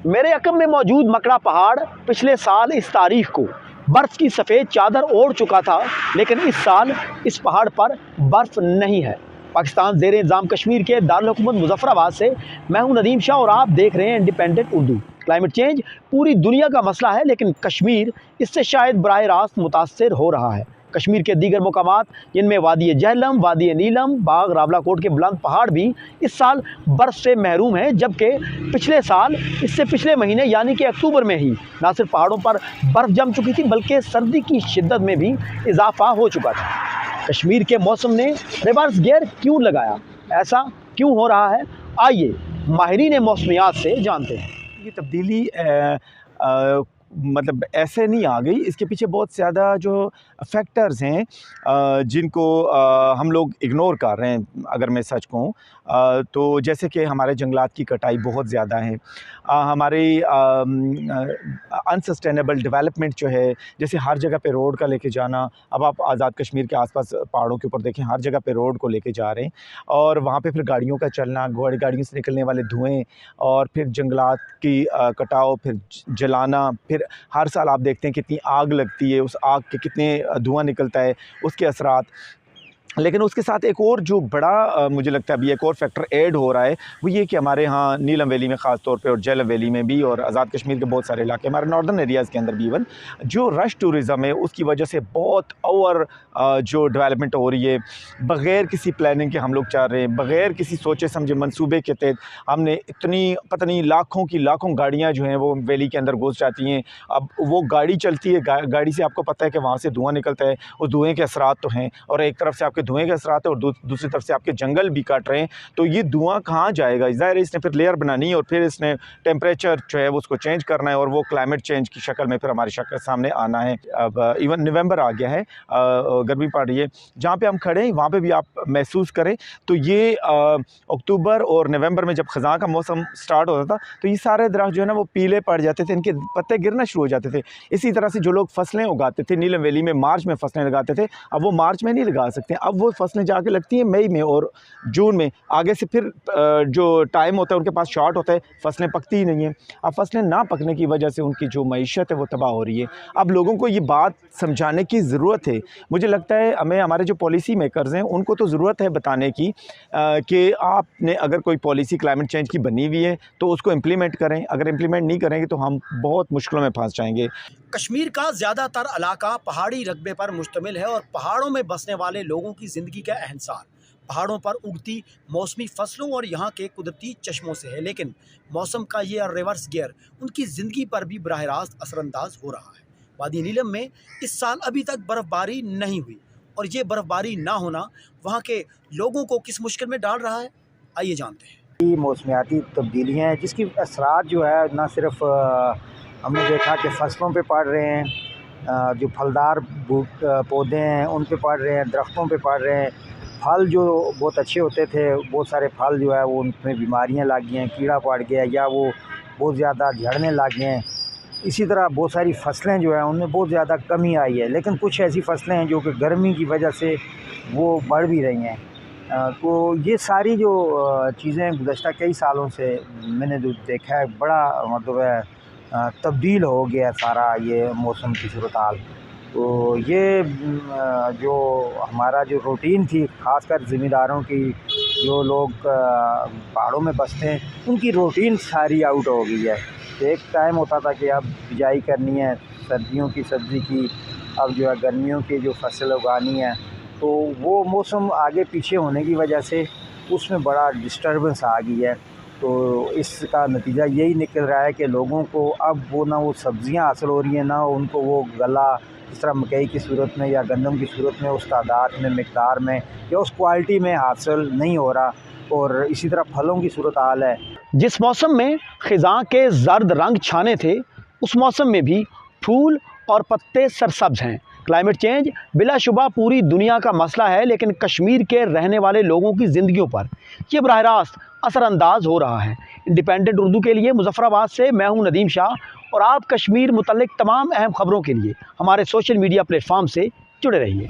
میرے عقب میں موجود مکڑا پہاڑ پچھلے سال اس تاریخ کو برف کی سفید چادر اوڑھ چکا تھا، لیکن اس سال اس پہاڑ پر برف نہیں ہے۔ پاکستان زیر انتظام کشمیر کے دارالحکومت مظفر آباد سے میں ہوں ندیم شاہ اور آپ دیکھ رہے ہیں انڈیپینڈنٹ اردو۔ کلائمیٹ چینج پوری دنیا کا مسئلہ ہے، لیکن کشمیر اس سے شاید براہ راست متاثر ہو رہا ہے۔ کشمیر کے دیگر مقامات جن میں وادی جہلم، وادی نیلم، باغ راولا کوٹ کے بلند پہاڑ بھی اس سال برف سے محروم ہیں، جبکہ پچھلے سال اس سے پچھلے مہینے یعنی کہ اکتوبر میں ہی نہ صرف پہاڑوں پر برف جم چکی تھی بلکہ سردی کی شدت میں بھی اضافہ ہو چکا تھا۔ کشمیر کے موسم نے ریورس گیئر کیوں لگایا؟ ایسا کیوں ہو رہا ہے؟ آئیے ماہرین موسمیات سے جانتے ہیں۔ یہ تبدیلی مطلب ایسے نہیں آ گئی، اس کے پیچھے بہت زیادہ جو فیکٹرز ہیں جن کو ہم لوگ اگنور کر رہے ہیں۔ اگر میں سچ کہوں تو جیسے کہ ہمارے جنگلات کی کٹائی بہت زیادہ ہے، ہماری انسسٹینیبل ڈیولپمنٹ جو ہے، جیسے ہر جگہ پہ روڈ کا لے کے جانا۔ اب آپ آزاد کشمیر کے آس پاس پہاڑوں کے اوپر دیکھیں، ہر جگہ پہ روڈ کو لے کے جا رہے ہیں، اور وہاں پہ پھر گاڑیوں کا چلنا، گاڑیوں سے نکلنے والے دھوئیں، اور پھر جنگلات کی کٹاؤ، پھر جلانا، پھر ہر سال آپ دیکھتے ہیں کتنی آگ لگتی ہے، اس آگ کے کتنے دھواں نکلتا ہے، اس کے اثرات۔ لیکن اس کے ساتھ ایک اور جو بڑا مجھے لگتا ہے ابھی ایک اور فیکٹر ایڈ ہو رہا ہے، وہ یہ کہ ہمارے ہاں نیلم ویلی میں خاص طور پہ اور جہلم ویلی میں بھی، اور آزاد کشمیر کے بہت سارے علاقے، ہمارے ناردرن ایریاز کے اندر بھی ایون، جو رش ٹورزم ہے اس کی وجہ سے بہت اوور جو ڈیولپمنٹ ہو رہی ہے، بغیر کسی پلاننگ کے ہم لوگ چاہ رہے ہیں، بغیر کسی سوچے سمجھے منصوبے کے تحت ہم نے اتنی پتہ نہیں لاکھوں گاڑیاں جو ہیں وہ ویلی کے اندر گھس جاتی ہیں۔ اب وہ گاڑی چلتی ہے، گاڑی سے آپ کو پتہ ہے کہ وہاں سے دھواں نکلتا ہے، اس دھوئیں کے اثرات تو ہیں، اور ایک طرف سے آپ کے دھوئیں کے اثرات ہیں اور دوسری طرف سے آپ کے جنگل بھی کاٹ رہے ہیں، تو یہ دھواں کہاں جائے گا؟ ظاہر ہے اس نے پھر لیئر بنانی ہے، اور پھر اس نے ٹیمپریچر جو ہے اس کو چینج کرنا ہے، اور وہ کلائمیٹ چینج کی شکل میں پھر ہماری شکل سامنے آنا ہے۔ اب ایون نومبر آ گیا ہے، گرمی پڑ رہی ہے، جہاں پہ ہم کھڑے ہیں وہاں پہ بھی آپ محسوس کریں تو یہ اکتوبر اور نومبر میں جب خزاں کا موسم سٹارٹ ہوتا تھا تو یہ سارے درخت جو ہے نا وہ پیلے پڑ جاتے تھے، ان کے پتے گرنا شروع ہو جاتے تھے۔ اسی طرح سے جو لوگ فصلیں اگاتے تھے نیلم ویلی میں، مارچ میں فصلیں لگاتے تھے، اب وہ مارچ میں نہیں لگا سکتے، اب وہ فصلیں جا کے لگتی ہیں مئی میں اور جون میں۔ آگے سے پھر جو ٹائم ہوتا ہے ان کے پاس شارٹ ہوتا ہے، فصلیں پکتی ہی نہیں ہیں۔ اب فصلیں نہ پکنے کی وجہ سے ان کی جو معیشت ہے وہ تباہ ہو رہی ہے۔ اب لوگوں کو یہ بات سمجھانے کی ضرورت ہے، مجھے لگتا ہے ہمیں، ہمارے جو پالیسی میکرز ہیں ان کو تو ضرورت ہے بتانے کی کہ آپ نے اگر کوئی پالیسی کلائمیٹ چینج کی بنی ہوئی ہے تو اس کو امپلیمنٹ کریں، اگر امپلیمنٹ نہیں کریں گے تو ہم بہت مشکلوں میں پھنس جائیں گے۔ کشمیر کا زیادہ تر علاقہ پہاڑی رقبے پر مشتمل ہے اور پہاڑوں میں بسنے والے لوگوں کی زندگی کا انحصار پہاڑوں پر اگتی موسمی فصلوں اور یہاں کے قدرتی چشموں سے ہے، لیکن موسم کا یہ ریورس گیئر ان کی زندگی پر بھی براہ راست اثر انداز ہو رہا ہے۔ وادی نیلم میں اس سال ابھی تک برف باری نہیں ہوئی، اور یہ برف باری نہ ہونا وہاں کے لوگوں کو کس مشکل میں ڈال رہا ہے، آئیے جانتے ہیں۔ یہ موسمیاتی تبدیلیاں ہیں جس کی اثرات جو ہے نہ صرف ہم نے دیکھا کہ فصلوں پہ پڑ رہے ہیں، جو پھلدار پودے ہیں ان پہ پڑ رہے ہیں، درختوں پہ پڑ رہے ہیں، پھل جو بہت اچھے ہوتے تھے بہت سارے پھل جو ہے وہ ان میں بیماریاں لگ گئی ہیں، کیڑا پڑ گیا یا وہ بہت زیادہ جھڑنے لگ گئے ہیں۔ اسی طرح بہت ساری فصلیں جو ہیں ان میں بہت زیادہ کمی آئی ہے، لیکن کچھ ایسی فصلیں ہیں جو کہ گرمی کی وجہ سے وہ بڑھ بھی رہی ہیں۔ تو یہ ساری جو چیزیں گزشتہ کئی سالوں سے میں نے جو دیکھا ہے بڑا مطلب ہے تبدیل ہو گیا سارا یہ موسم کی صورتحال۔ تو یہ جو ہمارا جو روٹین تھی، خاص کر ذمہ داروں کی، جو لوگ پہاڑوں میں بستے ہیں ان کی روٹین ساری آؤٹ ہو گئی ہے۔ ایک ٹائم ہوتا تھا کہ اب بجائی کرنی ہے سردیوں کی سبزی کی، اب جو ہے گرمیوں کی جو فصل اگانی ہے، تو وہ موسم آگے پیچھے ہونے کی وجہ سے اس میں بڑا ڈسٹربنس آ گئی ہے۔ تو اس کا نتیجہ یہی نکل رہا ہے کہ لوگوں کو اب وہ نہ وہ سبزیاں حاصل ہو رہی ہیں، نہ ان کو وہ غلہ اس طرح مکئی کی صورت میں یا گندم کی صورت میں اس تعداد میں، مقدار میں یا اس کوالٹی میں حاصل نہیں ہو رہا، اور اسی طرح پھلوں کی صورتحال ہے۔ جس موسم میں خزاں کے زرد رنگ چھانے تھے اس موسم میں بھی پھول اور پتے سرسبز ہیں۔ کلائمیٹ چینج بلا شبہ پوری دنیا کا مسئلہ ہے، لیکن کشمیر کے رہنے والے لوگوں کی زندگیوں پر یہ براہ راست اثر انداز ہو رہا ہے۔ انڈیپینڈنٹ اردو کے لیے مظفر آباد سے میں ہوں ندیم شاہ، اور آپ کشمیر متعلق تمام اہم خبروں کے لیے ہمارے سوشل میڈیا پلیٹ فارم سے جڑے رہیے۔